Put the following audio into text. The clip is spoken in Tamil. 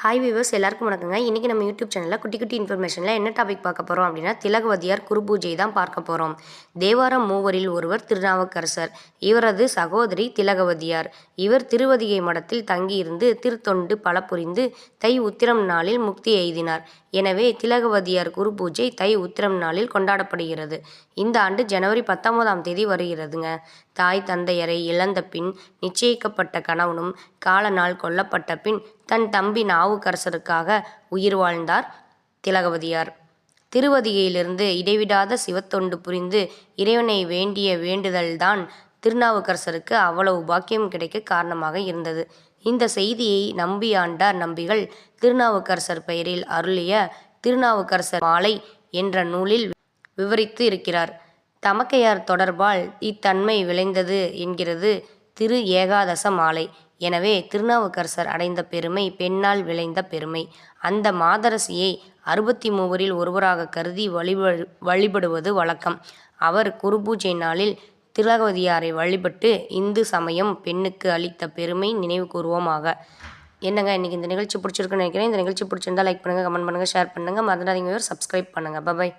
ஹாய் வியூவர்ஸ், எல்லாருக்கும் வணக்கங்க. இன்றைக்கி நம்ம யூடியூப் சேனலில் குட்டி குட்டி இன்ஃபர்மேஷனில் என்ன டாபிக் பார்க்க போகிறோம் அப்படின்னா, திலகவதியார் குரு பூஜை தான் பார்க்க போகிறோம். தேவாரம் மூவரில் ஒருவர் திருநாவுக்கரசர். இவரது சகோதரி திலகவதியார். இவர் திருவதிகை மடத்தில் தங்கியிருந்து திருத்தொண்டு பல புரிந்து தை உத்திரம் நாளில் முக்தி எய்தினார். எனவே திலகவதியார் குரு பூஜை தை உத்திரம் நாளில் கொண்டாடப்படுகிறது. இந்த ஆண்டு ஜனவரி 19ஆம் தேதி வருகிறதுங்க. தாய் தந்தையரை இழந்த பின் நிச்சயிக்கப்பட்ட கணவனும் கால நாள் கொல்லப்பட்ட பின் தன் தம்பி நாவுக்கரசருக்காக உயிர் வாழ்ந்தார் திலகவதியார். திருவதிகையிலிருந்து இடைவிடாத சிவத்தொண்டு புரிந்து இறைவனை வேண்டிய வேண்டுதல்தான் திருநாவுக்கரசருக்கு அவ்வளவு பாக்கியம் கிடைக்க காரணமாக இருந்தது. இந்த செய்தியை நம்பியாண்டார் நம்பிகள் திருநாவுக்கரசர் பெயரில் அருளிய திருநாவுக்கரசர் மாலை என்ற நூலில் விவரித்து இருக்கிறார். தமக்கையார் தொடர்பால் இத்தன்மை விளைந்தது என்கிறது திரு ஏகாதச மாலை. எனவே திருநாவுக்கரசர் அடைந்த பெருமை பெண்ணால் விளைந்த பெருமை. அந்த மாதரசியை 63 ஒருவராக கருதி வழிபடுவது வழக்கம். அவர் குருபூஜை நாளில் திலகவதியாரை வழிபட்டு இந்து சமயம் பெண்ணுக்கு அளித்த பெருமை நினைவு கூறுவோமாக. என்னங்க, இன்றைக்கி இந்த நிகழ்ச்சி பிடிச்சிருக்குன்னு நினைக்கிறேன். இந்த நிகழ்ச்சி பிடிச்சிருந்தால் லைக் பண்ணுங்கள், கமெண்ட் பண்ணுங்கள், ஷேர் பண்ணுங்கள். மறந்துடாதீங்க, சப்ஸ்கிரைப் பண்ணுங்கள். பாய்.